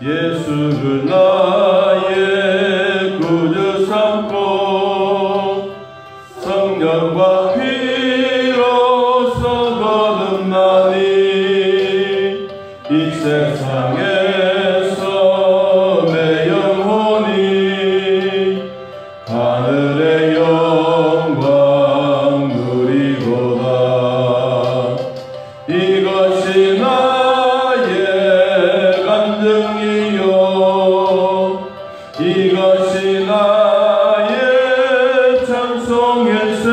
예수를 나의 구주 삼고 성령과 피로써 거듭나니 이 세상에서 내 영혼이 하늘의 영광 누리로다. 이것이 나의 간증이요 이것이 나의 찬송일세.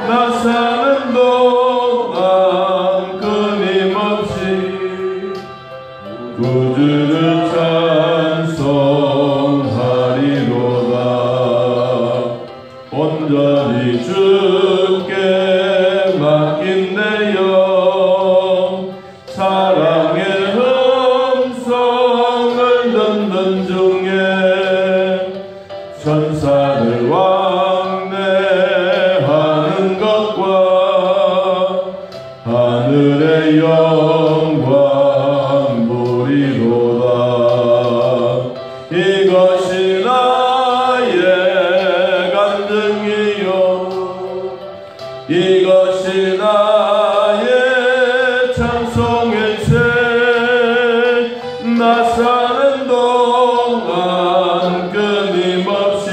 나 사는 동안 끊임없이 구주를 찬송하리로다. 온전히 주께 맡긴 내 영 사랑의 음성을 듣는 중에 천사들 왕래하는 것과 하늘의 영광 보리로다. 이것이 나의 간증이요 이것이 나의 찬송일세. 나 사는 동안 끊임없이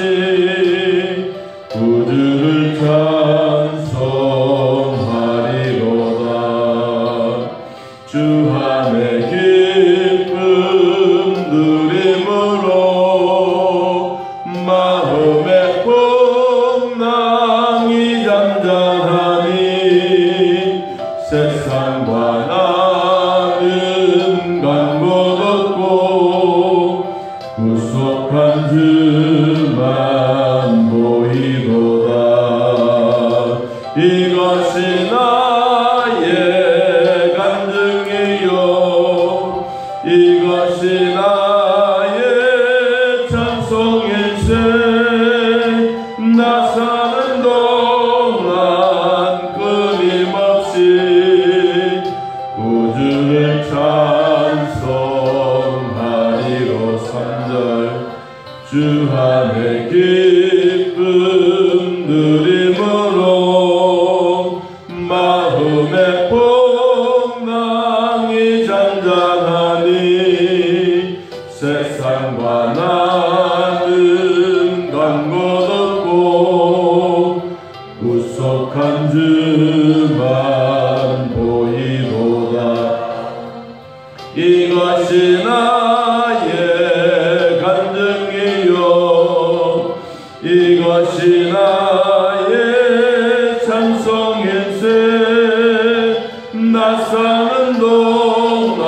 구주를 찬송하리로다. 주 안에 기쁨 누림으로 마음의 풍랑이 잔잔하니 세상과 나는 간곳 없고 구속한 주만 보이도다. 이것이 나의 간증이요 이것이 나의 찬송일세. 나 사는 동안 끊임없이 구주를 찬송하리로. 3절 주 안에 기쁨 누림으로 마음의 풍랑이 잔잔하니 세상과 나는 간 곳 없고 구속한 주만 보이도다. 이것이 나의 간증이요 이것이 나의 찬송일세. 나 사는 동안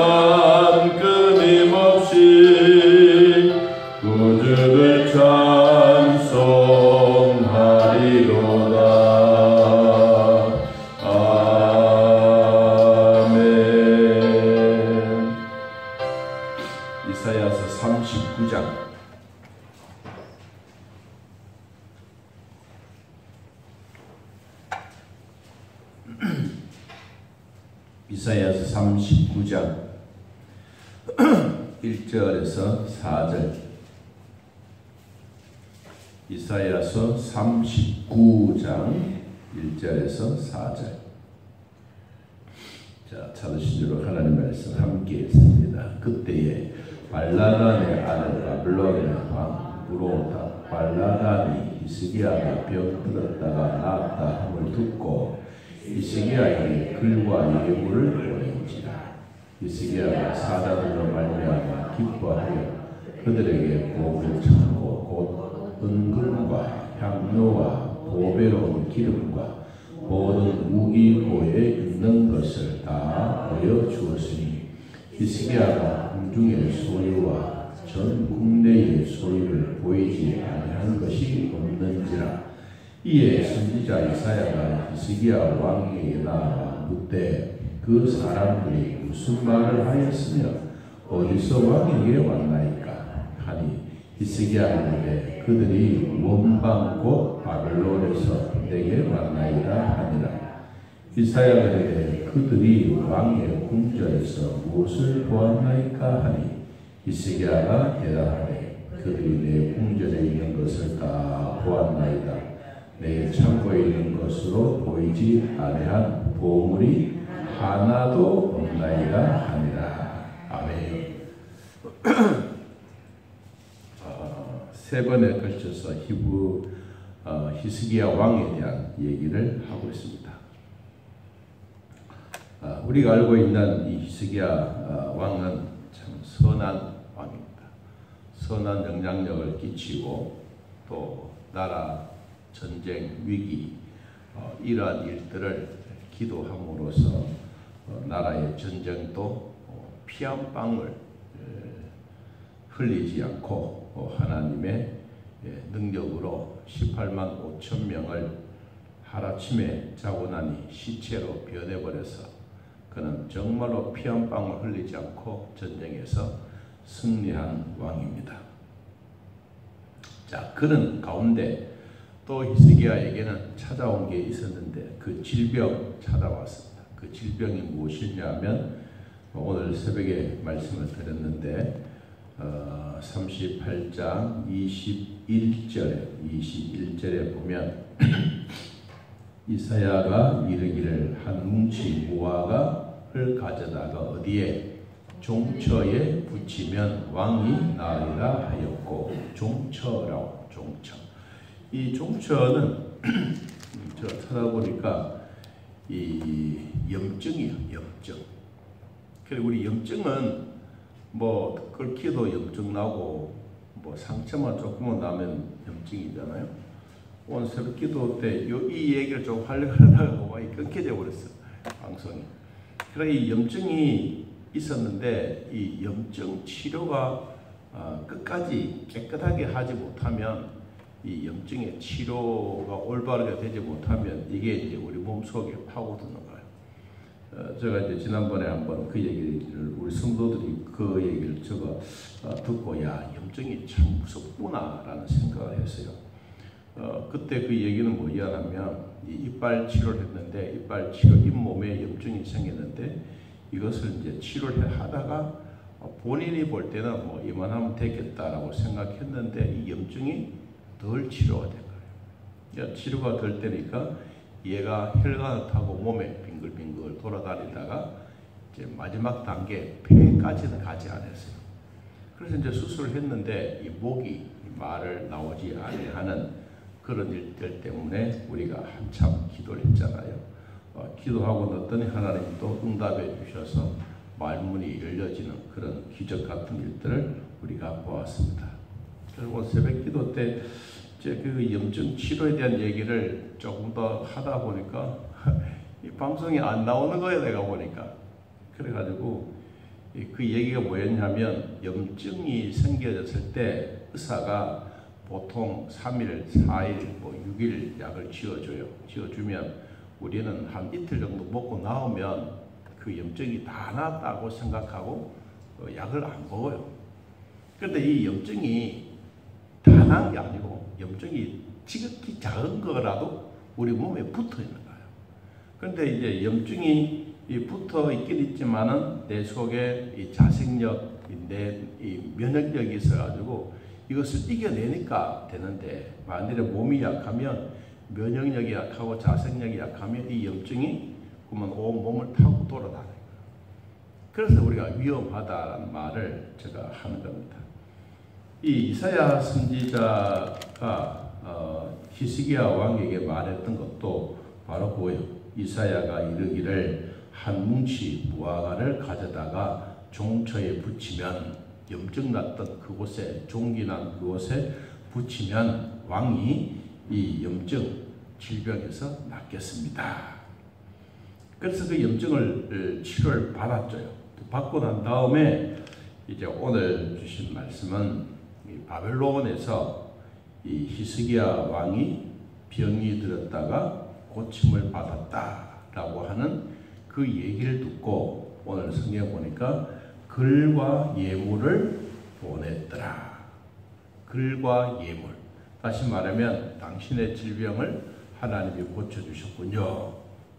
끊임없이 구주를 찬송하리로다. 아멘. 이사야서 39장 이사야서 39장 1절에서 4절. 이사야서 39장 1절에서 4절. 자, 찾으시도록 하나님 말씀 함께 읽습니다. 그때에 발라단의 아들 바벨론의 왕 부로다 발라단이 히스기야가 병 들었다가 나았다 함을 듣고 히스기야에게 글과 예물을 보낸지라. 히스기야가 사자들로 말미암아 기뻐하여 그들에게 복을 찾고 곧 은금과 향료와 보배로운 기름과 모든 무기고에 있는 것을 다 보여주었으니 히스기야가 궁중의 소유와 전 국내의 소유를 보이지 아니한 것이 없는지라. 이에 선지자 이사야가 히스기야 왕에게 나아가 묻되 그 사람들이 무슨 말을 하였으며 어디서 왕에게 왔나이까 하니 히스기야가 이르되 그들이 원방 곧 바벨론에서 내게 왔나이다 하니라. 이사야가 이르되 그들이 왕의 궁전에서 무엇을 보았나이까 하니 히스기야가 대답하되 그들이 내 궁전에 있는 것을 다 보았나이다. 내 창고에 있는 것으로 보이지 아니한 보물이 하나도 없나이다 하니라. 아멘. 세 번에 걸쳐서 히스기야 왕에 대한 얘기를 하고 있습니다. 우리가 알고 있는 이 히스기야 왕은 참 선한 왕입니다. 선한 영향력을 끼치고 또 나라 전쟁 위기 이러한 일들을 기도함으로써 나라의 전쟁도 피 한 방울 흘리지 않고 하나님의 능력으로 18만 5천 명을 하루아침에 자고 나니 시체로 변해버려서 그는 정말로 피 한 방울 흘리지 않고 전쟁에서 승리한 왕입니다. 자, 그는 가운데 또 히스기야에게는 찾아온 게 있었는데 그 질병 찾아왔습니다. 그 질병이 무엇이냐면 오늘 새벽에 말씀을 드렸는데 38장 21절에 보면 이사야가 이르기를 한 뭉치 무화과를 가져다가 어디에 종처에 붙이면 왕이 나으리라 하였고, 종처라고, 종처. 이 종처는 제가 찾아보니까 이 염증이요, 염증. 그리고 우리 염증은 뭐 끓기도 염증 나고 뭐 상처만 조금만 나면 염증이잖아요. 오늘 새벽 기도 때 이 얘기를 좀 하려고 하다가 많이 끊겨져 버렸어요, 방송이. 그래 이 염증이 있었는데 이 염증 치료가 끝까지 깨끗하게 하지 못하면 이 염증의 치료가 올바르게 되지 못하면 이게 이제 우리 몸 속에 파고드는 거예요. 제가 이제 지난번에 한번 그 얘기를 우리 성도들이 그 얘기를 제가 듣고 야 염증이 참 무섭구나라는 생각을 했어요. 그때 그 얘기는 뭐냐면 이빨 치료를 했는데 이빨 치료 잇몸에 염증이 생겼는데 이것을 이제 치료를 하다가 본인이 볼 때는 뭐 이만하면 되겠다라고 생각했는데 이 염증이 덜 치료가 된 거예요. 그러니까 치료가 덜 되니까 얘가 혈관을 타고 몸에 빙글빙글 돌아다니다가 이제 마지막 단계 폐까지는 가지 않았어요. 그래서 이제 수술을 했는데 이 목이 말을 나오지 아니하는 그런 일들 때문에 우리가 한참 기도를 했잖아요. 기도하고 났더니 하나님이 또 응답해 주셔서 말문이 열려지는 그런 기적 같은 일들을 우리가 보았습니다. 그리고 새벽 기도 때 그 염증 치료에 대한 얘기를 조금 더 하다 보니까 이 방송이 안 나오는 거예요, 내가 보니까. 그래가지고 그 얘기가 뭐였냐면 염증이 생겨졌을 때 의사가 보통 3일, 4일, 뭐 6일 약을 지어줘요. 지어주면 우리는 한 이틀 정도 먹고 나오면 그 염증이 다 나았다고 생각하고 약을 안 먹어요. 그런데 이 염증이 다 난 게 아니고 염증이 지극히 작은 거라도 우리 몸에 붙어 있는 거예요. 그런데 이제 염증이 붙어 있긴 있지만은 내 속에 이 자생력, 이 면역력이 있어가지고 이것을 이겨내니까 되는데 만일에 몸이 약하면 면역력이 약하고 자생력이 약하면 이 염증이 그러면 온 몸을 타고 돌아다녀요. 그래서 우리가 위험하다는 말을 제가 하는 겁니다. 이 이사야 선지자가 히스기야 왕에게 말했던 것도 바로 그거예요. 이사야가 이르기를 한 뭉치 무화과를 가져다가 종처에 붙이면 염증 났던 그곳에 종기 난 그곳에 붙이면 왕이 이 염증 질병에서 낫겠습니다. 그래서 그 염증을 치료를 받았죠. 받고 난 다음에 이제 오늘 주신 말씀은 이 바벨론에서 이 히스기야 왕이 병이 들었다가 고침을 받았다라고 하는 그 얘기를 듣고 오늘 성경 보니까 글과 예물을 보냈더라. 글과 예물. 다시 말하면 당신의 질병을 하나님이 고쳐주셨군요.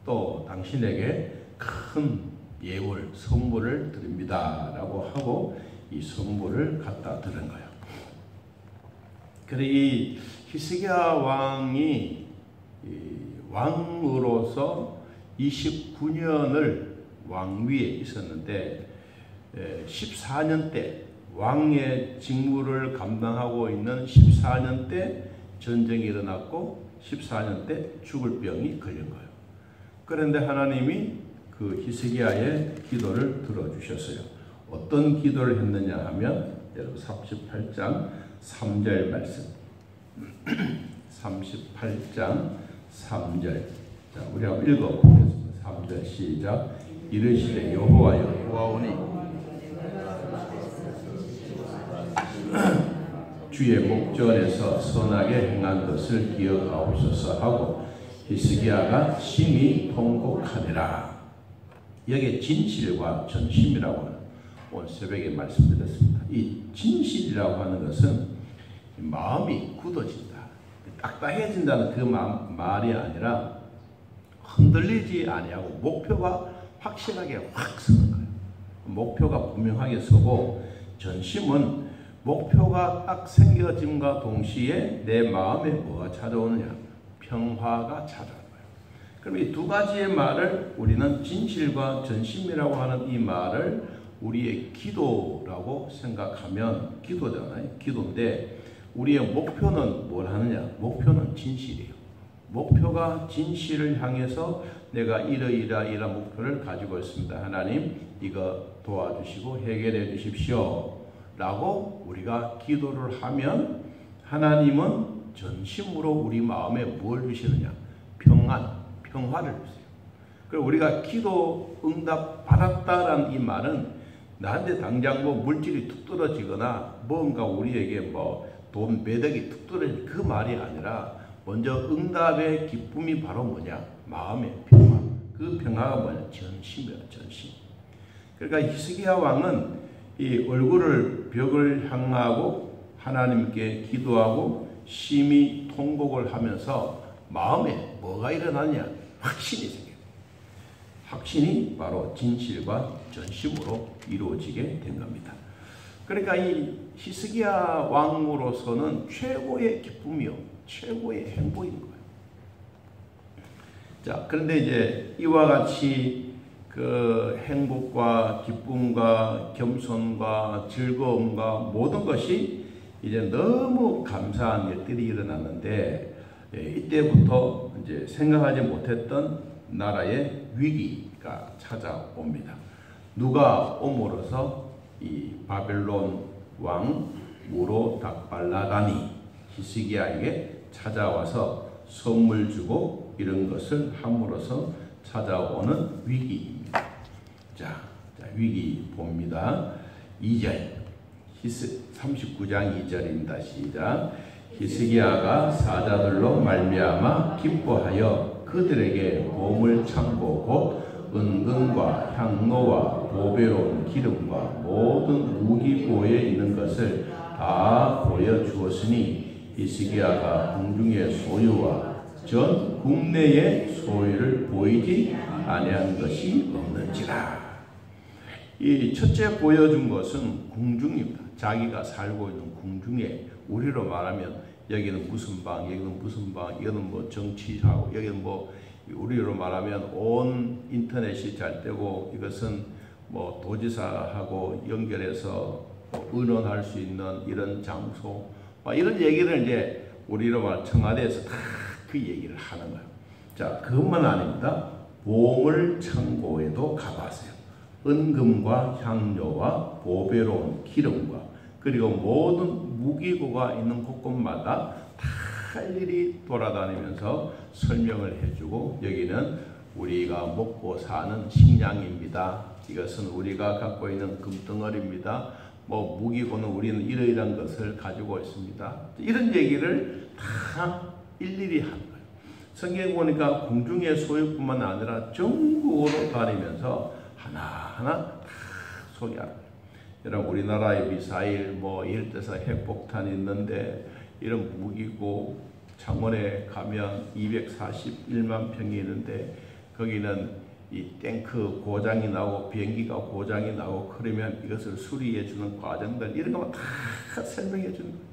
또 당신에게 큰 예물, 선물을 드립니다 라고 하고 이 선물을 갖다 드린 거예요. 그래 이 히스기야 왕이 왕으로서 29년을 왕위에 있었는데 14년 때 왕의 직무를 감당하고 있는 14년 때 전쟁이 일어났고 14년 때 죽을 병이 걸린 거예요. 그런데 하나님이 그 히스기야의 기도를 들어주셨어요. 어떤 기도를 했느냐 하면 여러분 38장 3절 말씀 38장 3절 자, 우리 한번 읽어보겠습니다. 3절 시작. 이르시되 여호와여 구하오니 주의 목전에서 선하게 행한 것을 기억하옵소서 하고 히스기야가 심히 통곡하니라. 여기에 진실과 전심이라고 하는 오늘 새벽에 말씀드렸습니다. 이 진실이라고 하는 것은 마음이 굳어진다. 딱딱해진다는 그 말이 아니라 흔들리지 아니하고 목표가 확실하게 확 서는 거예요. 목표가 분명하게 서고 전심은 목표가 딱 생겨짐과 동시에 내 마음에 뭐가 찾아오느냐? 평화가 찾아오는 거예요. 그럼 이 두 가지의 말을 우리는 진실과 전심이라고 하는 이 말을 우리의 기도라고 생각하면 기도잖아요. 기도인데 우리의 목표는 뭘 하느냐? 목표는 진실이에요. 목표가 진실을 향해서 내가 이러이러이러한 목표를 가지고 있습니다. 하나님 이거 도와주시고 해결해 주십시오 라고 우리가 기도를 하면 하나님은 전심으로 우리 마음에 뭘 주시느냐? 평화를 주세요. 그리고 우리가 기도 응답 받았다라는 이 말은 나한테 당장 뭐 물질이 툭 떨어지거나 뭔가 우리에게 뭐 돈 매덕이 툭 떨어지는 그 말이 아니라 먼저 응답의 기쁨이 바로 뭐냐? 마음의 평화. 그 평화가 뭐냐? 전심이야, 전심. 그러니까 히스기야 왕은 이 얼굴을 벽을 향하고 하나님께 기도하고 심히 통곡을 하면서 마음에 뭐가 일어나냐? 확신이 생겨요. 확신이 바로 진실과 전심으로 이루어지게 된 겁니다. 그러니까 이 히스기야 왕으로서는 최고의 기쁨이요, 최고의 행복인 거예요. 자, 그런데 이제 이와 같이 그 행복과 기쁨과 겸손과 즐거움과 모든 것이 이제 너무 감사한 일들이 일어났는데 이때부터 이제 생각하지 못했던 나라의 위기가 찾아옵니다. 누가 옴으로써 이 바벨론 왕 무로닥발라단이 히스기야에게 찾아와서 선물 주고 이런 것을 함으로써 찾아오는 위기입니다. 자, 위기 봅니다. 2절 39장 2절입니다. 시작. 히스기야가 사자들로 말미암아 기뻐하여 그들에게 보물 창고 곧 은금과 향로와 보배로운 기름과 모든 무기고에 있는 것을 다 보여주었으니 히스기야가 궁중의 소유와 전 국내의 소유를 보이지 아니한 것이 없는지라. 이 첫째 보여준 것은 궁중입니다. 자기가 살고 있는 궁중에, 우리로 말하면 여기는 무슨 방, 여기는 무슨 방, 여기는 뭐 정치하고, 여기는 뭐 우리로 말하면 온 인터넷이 잘 되고 이것은 뭐 도지사하고 연결해서 의논할 수 있는 이런 장소, 이런 얘기를 이제 우리로 말 청와대에서 다 그 얘기를 하는 거예요. 자, 그것만 아닙니다. 보물 창고에도 가봤어요. 은금과 향료와 보배로운 기름과 그리고 모든 무기고가 있는 곳곳마다 다 일일이 돌아다니면서 설명을 해주고 여기는 우리가 먹고 사는 식량입니다. 이것은 우리가 갖고 있는 금덩어리입니다. 뭐 무기고는 우리는 이러이러한 것을 가지고 있습니다. 이런 얘기를 다 일일이 하는 거예요. 성경 보니까 궁중의 소유뿐만 아니라 전국으로 다니면서 하나하나 다 소개하는 거예요. 여러분 우리나라의 미사일 뭐 예를 들어서 핵폭탄이 있는데 이런 무기고 창원에 가면 241만 평이 있는데 거기는 이 탱크 고장이 나고 비행기가 고장이 나고 그러면 이것을 수리해 주는 과정들 이런 것만 다 설명해 주는 거예요.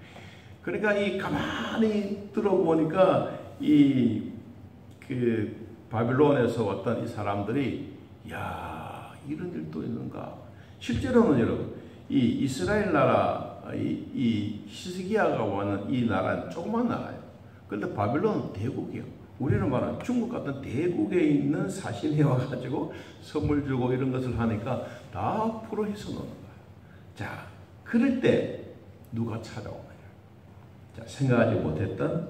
그러니까 이 가만히 들어보니까 그 바빌론에서 왔던 이 사람들이 야 이런 일도 있는가. 실제로는 여러분 이 이스라엘 나라 이 히스기야가 와는 이 나라는 조그만 나라예요. 그런데 바빌론은 대국이에요. 우리는 말하는 중국 같은 대국에 있는 사신에 와가지고 선물 주고 이런 것을 하니까 다 풀어해서 노는 거야. 자, 그럴 때 누가 찾아오느냐. 자, 생각하지 못했던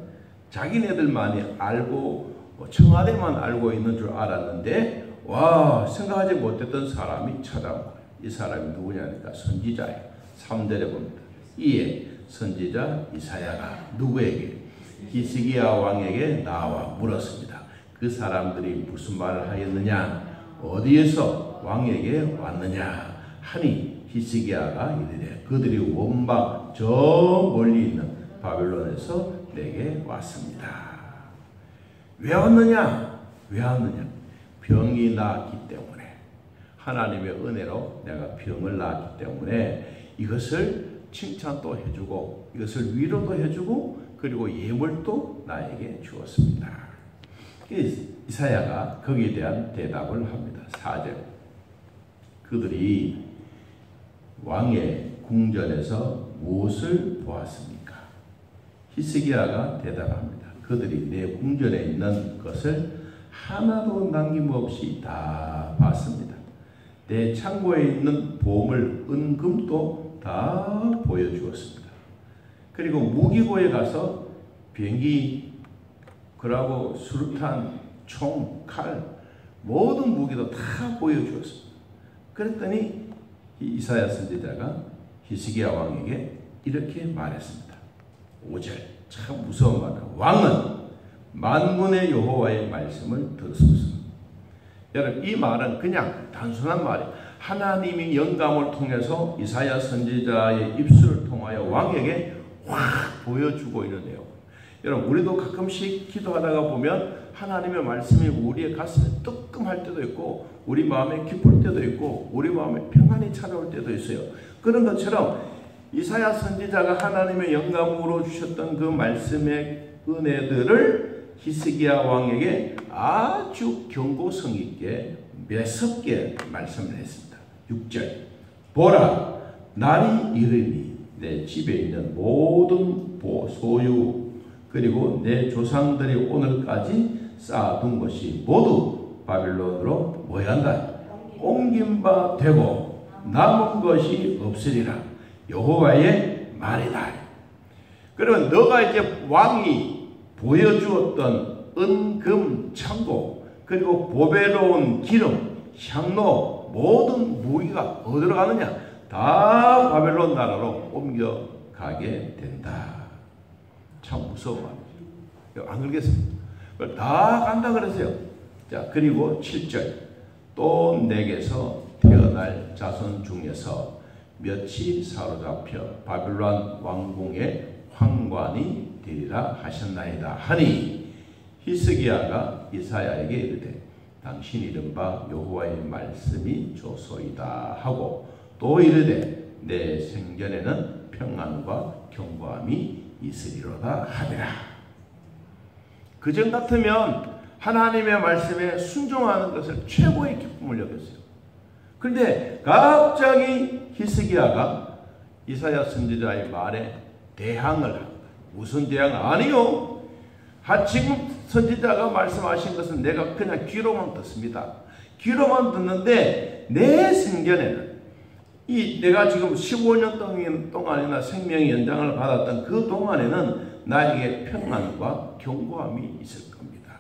자기네들만이 알고 청와대만 알고 있는 줄 알았는데 와 생각하지 못했던 사람이 찾아온 거예요. 이 사람이 누구냐니까 선지자예요. 3절에 봅니다. 이에 선지자 이사야가 누구에게? 히스기야 왕에게 나와 물었습니다. 그 사람들이 무슨 말을 하였느냐? 어디에서 왕에게 왔느냐? 하니 히스기야가 이르되 그들이 원방 저 멀리 있는 바빌론에서 내게 왔습니다. 왜 왔느냐? 왜 왔느냐? 병이 나았기 때문에 하나님의 은혜로 내가 병을 낳았기 때문에 이것을 칭찬도 해주고 이것을 위로도 해주고 그리고 예물도 나에게 주었습니다. 이사야가 거기에 대한 대답을 합니다. 4절 그들이 왕의 궁전에서 무엇을 보았습니까? 히스기야가 대답합니다. 그들이 내 궁전에 있는 것을 하나도 남김없이 다 봤습니다. 내 창고에 있는 보물, 은금도 다 보여주었습니다. 그리고 무기고에 가서 비행기, 그러고 수류탄, 총, 칼, 모든 무기도 다 보여주었습니다. 그랬더니 이사야 선지자가 히스기야 왕에게 이렇게 말했습니다. 5절 참 무서운 말이에요. 왕은 만군의 여호와의 말씀을 들었습니다. 여러분 이 말은 그냥 단순한 말이에요. 하나님이 영감을 통해서 이사야 선지자의 입술을 통하여 왕에게 확 보여주고 있는 내용. 여러분 우리도 가끔씩 기도하다가 보면 하나님의 말씀이 우리의 가슴에 뜨끔할 때도 있고 우리 마음에 기쁠 때도 있고 우리 마음에 평안이 찾아올 때도 있어요. 그런 것처럼 이사야 선지자가 하나님의 영감으로 주셨던 그 말씀의 은혜들을 히스기야 왕에게 아주 경고성 있게 매섭게 말씀을 했습니다. 6절 보라 날이 이르니 내 집에 있는 모든 소유 그리고 내 조상들이 오늘까지 쌓아둔 것이 모두 바빌론으로 뭐한다? 옮긴 바 되고 남은 것이 없으리라. 여호와의 말이다. 그러면 너가 이제 왕이 보여주었던 은금 창고 그리고 보배로운 기름, 향로 모든 무기가 어디로 가느냐? 다 바벨론 나라로 옮겨가게 된다. 참 무서운 말이죠. 안 그러겠습니까? 다 간다 그러세요. 자, 그리고 7절 또 내게서 태어날 자손 중에서 몇이 사로잡혀 바빌론 왕궁의 황관이 되리라 하셨나이다 하니 히스기야가 이사야에게 이르되 당신이 이른바 여호와의 말씀이 조소이다 하고 또 이르되 내 생전에는 평안과 경고함이 있으리로다 하니라. 그전 같으면 하나님의 말씀에 순종하는 것을 최고의 기쁨을 여겼어요. 그런데 갑자기 히스기야가 이사야 선지자의 말에 대항을 합니다. 무슨 대항? 아니요. 지금 선지자가 말씀하신 것은 내가 그냥 귀로만 듣습니다. 귀로만 듣는데 내 생전에는 내가 지금 15년 동안이나 생명의 연장을 받았던 그 동안에는 나에게 평안과 경고함이 있을 겁니다.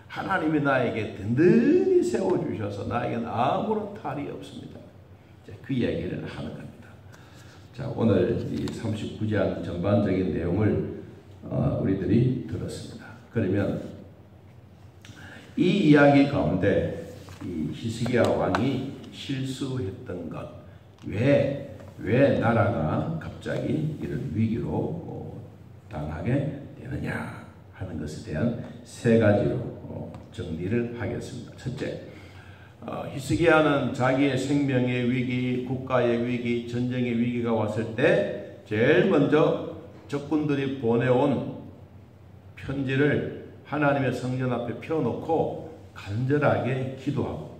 하나님이 나에게 든든히 세워주셔서 나에게는 아무런 탈이 없습니다. 그 이야기를 하는 겁니다. 자, 오늘 이 39장 전반적인 내용을 우리들이 들었습니다. 그러면 이 이야기 가운데 이 히스기야 왕이 실수했던 것, 왜 나라가 갑자기 이런 위기로 당하게 되느냐 하는 것에 대한 세 가지로 정리를 하겠습니다. 첫째, 히스기야는 자기의 생명의 위기, 국가의 위기, 전쟁의 위기가 왔을 때 제일 먼저 적군들이 보내온 편지를 하나님의 성전 앞에 펴놓고 간절하게 기도하고,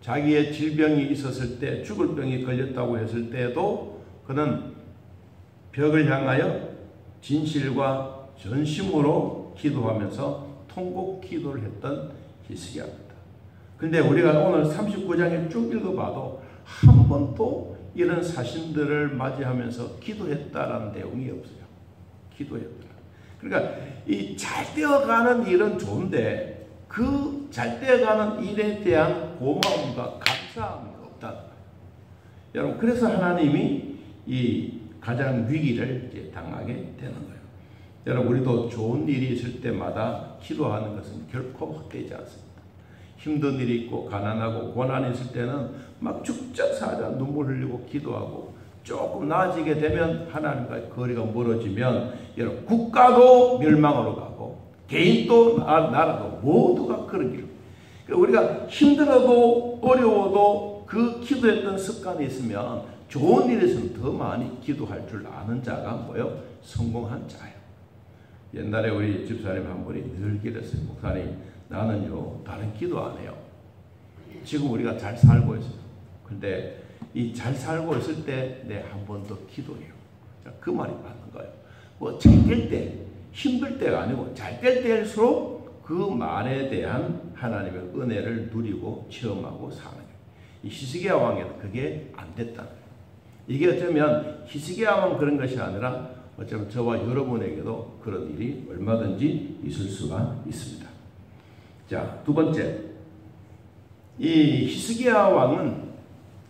자기의 질병이 있었을 때, 죽을 병이 걸렸다고 했을 때에도 그는 벽을 향하여 진실과 전심으로 기도하면서 통곡 기도를 했던 히스기야입니다. 그런데 우리가 오늘 39장에 쭉 읽어봐도 한 번도 이런 사신들을 맞이하면서 기도했다라는 내용이 없어요. 기도했다. 그러니까 이 잘 되어가는 일은 좋은데 그 잘 되어가는 일에 대한 고마움과 감사함이 없다는 거예요. 여러분, 그래서 하나님이 이 가장 위기를 이제 당하게 되는 거예요. 여러분, 우리도 좋은 일이 있을 때마다 기도하는 것은 결코 헛되지 않습니다. 힘든 일이 있고 가난하고 고난이 있을 때는 막 죽자사자 눈물 흘리고 기도하고, 조금 나아지게 되면 하나님과의 거리가 멀어지면 여러분, 국가도 멸망으로 가고 개인도 나라도 모두가 그런 길. 우리가 힘들어도 어려워도 그 기도했던 습관이 있으면 좋은 일에서는 더 많이 기도할 줄 아는 자가 뭐예요? 성공한 자예요. 옛날에 우리 집사님 한 분이 늘 그랬어요. 목사님, 나는요 다른 기도 안 해요. 지금 우리가 잘 살고 있어요. 근데 이 잘 살고 있을 때 내 한 번 더 기도해요. 그 말이 맞는 거예요. 뭐 잘 될 때, 힘들 때가 아니고 잘 될 때일수록 그 말에 대한 하나님의 은혜를 누리고 체험하고 사는 거예요. 이 히스기야 왕에는 그게 안 됐다는 거예요. 이게 어쩌면 히스기야 왕 그런 것이 아니라 어쩌면 저와 여러분에게도 그런 일이 얼마든지 있을 수가 있습니다. 자, 두 번째, 이 히스기야 왕은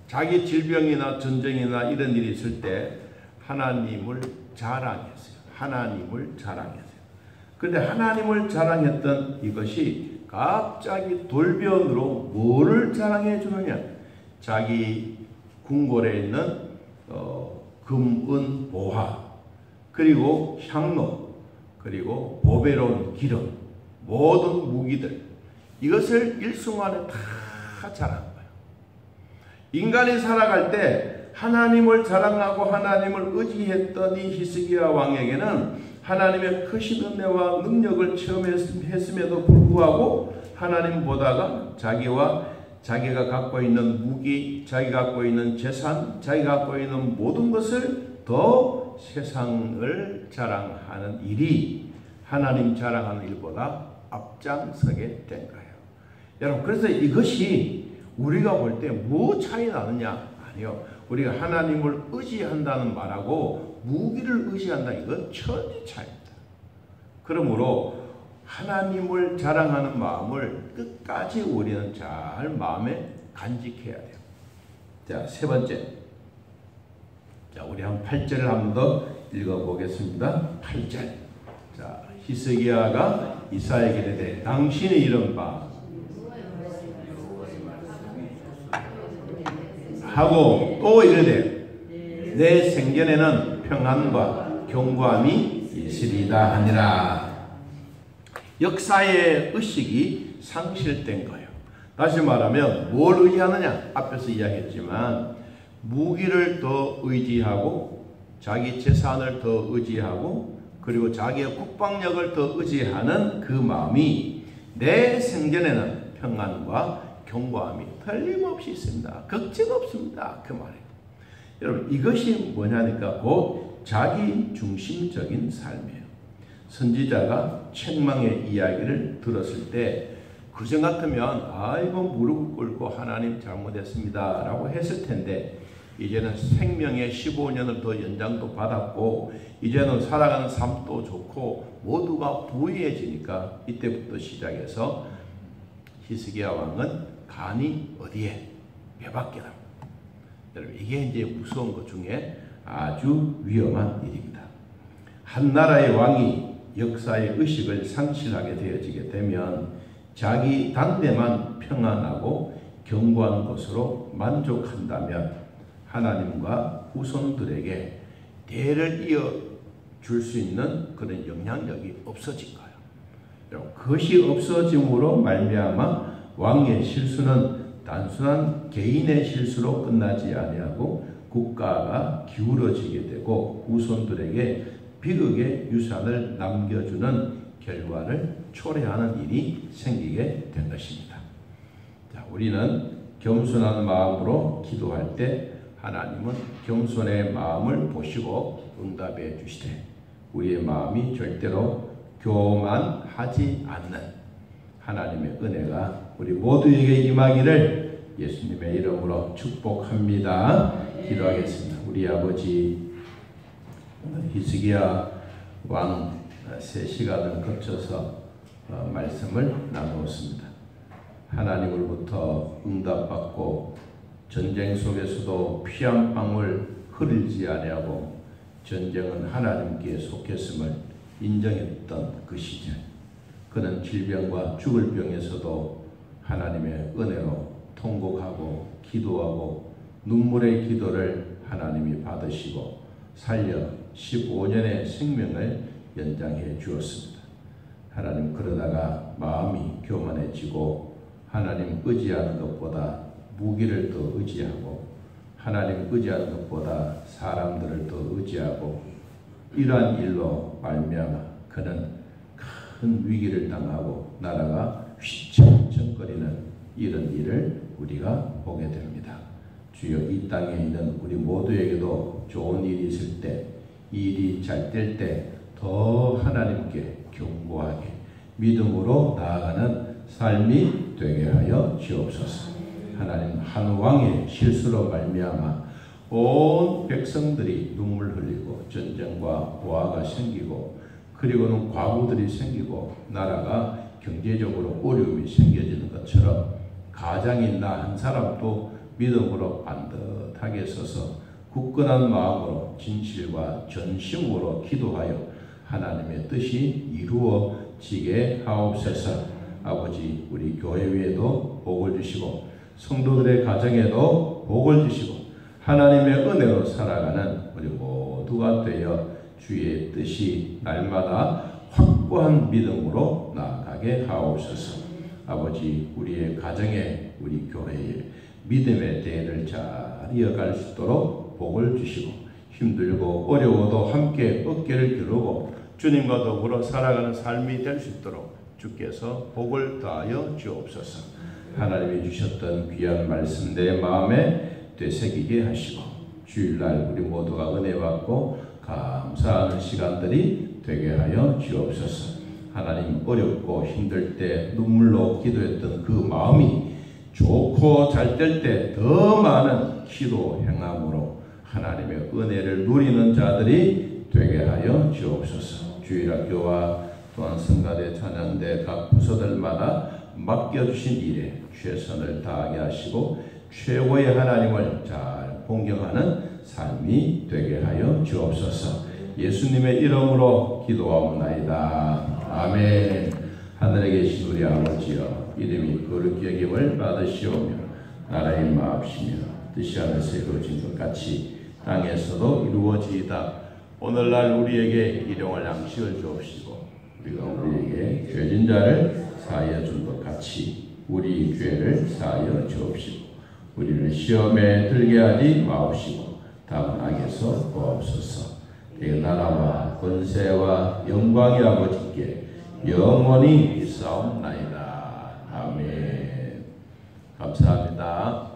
자기 질병이나 전쟁이나 이런 일이 있을 때 하나님을 자랑했어요. 하나님을 자랑했어요. 그런데 하나님을 자랑했던 이것이 갑자기 돌변으로 뭐를 자랑해 주느냐? 자기 궁궐에 있는 금, 은, 보화, 그리고 향로, 그리고 보배로운 기름, 모든 무기들, 이것을 일순간에 다 자랑한 거예요. 인간이 살아갈 때 하나님을 자랑하고 하나님을 의지했던 이 히스기야 왕에게는 하나님의 크신 은혜와 능력을 체험했음에도 불구하고 하나님 보다가 자기가 갖고 있는 무기, 자기가 갖고 있는 재산, 자기가 갖고 있는 모든 것을 더 세상을 자랑하는 일이 하나님 자랑하는 일보다 앞장서게 된 거예요. 여러분, 그래서 이것이 우리가 볼 때 뭐 차이 나느냐? 아니요. 우리가 하나님을 의지한다는 말하고 무기를 의지한다, 이건 천지 차이입니다. 그러므로 하나님을 자랑하는 마음을 끝까지 우리는 잘 마음에 간직해야 돼요. 자, 세 번째. 자, 우리 한 8절을 한 번 더 읽어보겠습니다. 8절. 자, 히스기야가 이사야에게 이르되 당신이 이른 바 하고 또 이르되 내 생전에는 평안과 견고함이 있으리다 하니라. 역사의 의식이 상실된 거예요. 다시 말하면 뭘 의지하느냐? 앞에서 이야기했지만 무기를 더 의지하고 자기 재산을 더 의지하고 그리고 자기의 국방력을 더 의지하는 그 마음이 내 생전에는 평안과 견고함이 틀림없이 있습니다. 걱정 없습니다. 그 말이에요. 여러분, 이것이 뭐냐니까 곧 자기 중심적인 삶이에요. 선지자가 책망의 이야기를 들었을 때 그전 같으면 아이고 무릎 꿇고 하나님 잘못했습니다 라고 했을 텐데, 이제는 생명의 15년을 더 연장도 받았고 이제는 살아가는 삶도 좋고 모두가 부유해지니까 이때부터 시작해서 히스기야 왕은 간이 어디에? 뼈밖에 납니다. 여러분, 이게 이제 무서운 것 중에 아주 위험한 일입니다. 한 나라의 왕이 역사의 의식을 상실하게 되어지게 되면 자기 당대만 평안하고 견고한 것으로 만족한다면 하나님과 후손들에게 대를 이어줄 수 있는 그런 영향력이 없어진 거예요. 그것이 없어짐으로 말미암아 왕의 실수는 단순한 개인의 실수로 끝나지 아니하고 국가가 기울어지게 되고 후손들에게 비극의 유산을 남겨주는 결과를 초래하는 일이 생기게 된 것입니다. 자, 우리는 겸손한 마음으로 기도할 때 하나님은 겸손의 마음을 보시고 응답해 주시되 우리의 마음이 절대로 교만하지 않는 하나님의 은혜가 우리 모두에게 임하기를 예수님의 이름으로 축복합니다. 기도하겠습니다. 우리 아버지, 히스기야 왕 3시간을 거쳐서 말씀을 나누었습니다. 하나님으로부터 응답받고 전쟁 속에서도 피 한 방울 흐르지 아니하고 전쟁은 하나님께 속했음을 인정했던 그 시절, 그는 질병과 죽을 병에서도 하나님의 은혜로 통곡하고 기도하고 눈물의 기도를 하나님이 받으시고 살려 15년의 생명을 연장해 주었습니다. 하나님, 그러다가 마음이 교만해지고 하나님 의지하는 것보다 무기를 더 의지하고 하나님 의지하는 것보다 사람들을 더 의지하고 이러한 일로 말미암아 그는 큰 위기를 당하고 나라가 휘청휘청거리는 이런 일을 우리가 보게 됩니다. 주여, 이 땅에 있는 우리 모두에게도 좋은 일이 있을 때, 이 일이 잘 될 때 더 하나님께 견고하게 믿음으로 나아가는 삶이 되게 하여 주옵소서. 하나님, 한 왕의 실수로 말미암아 온 백성들이 눈물 흘리고 전쟁과 고아가 생기고 그리고는 과부들이 생기고 나라가 경제적으로 어려움이 생겨지는 것처럼 가장인 나 한 사람도 믿음으로 반듯하게 서서 굳건한 마음으로 진실과 전심으로 기도하여 하나님의 뜻이 이루어지게 하옵소서. 아버지, 우리 교회 위에도 복을 주시고 성도들의 가정에도 복을 주시고 하나님의 은혜로 살아가는 우리 모두가 되어 주의 뜻이 날마다 확고한 믿음으로 나아가게 하옵소서. 아버지, 우리의 가정에, 우리 교회에 믿음의 대를 잘 이어갈 수 있도록 복을 주시고 힘들고 어려워도 함께 어깨를 겨루고 주님과 더불어 살아가는 삶이 될 수 있도록 주께서 복을 더하여 주옵소서. 하나님이 주셨던 귀한 말씀 내 마음에 되새기게 하시고 주일날 우리 모두가 은혜 받고 감사하는 시간들이 되게 하여 주옵소서. 하나님, 어렵고 힘들 때 눈물로 기도했던 그 마음이 좋고 잘 될 때 더 많은 기도 행함으로 하나님의 은혜를 누리는 자들이 되게 하여 주옵소서. 주일학교와 또한 성가대 찬양대 각 부서들마다 맡겨주신 일에 최선을 다하게 하시고 최고의 하나님을 잘 공경하는 삶이 되게 하여 주옵소서. 예수님의 이름으로 기도하옵나이다. 아멘. 하늘에 계신 우리 아버지여, 이름이 거룩히 여김을 받으시오며 나라의 마옵시며 뜻이 하늘에서 이루어진 것 같이 땅에서도 이루어지이다. 오늘날 우리에게 일용할 양식을 주옵시고 우리가 우리에게 죄진 자를 사하여 준 것 같이 우리 죄를 사하여 주옵시고 우리를 시험에 들게 하지 마옵시고 다만 악에서 구하옵소서. 그 나라와 권세와 영광의 아버지께 영원히 있사옵나이다. 아멘. 감사합니다.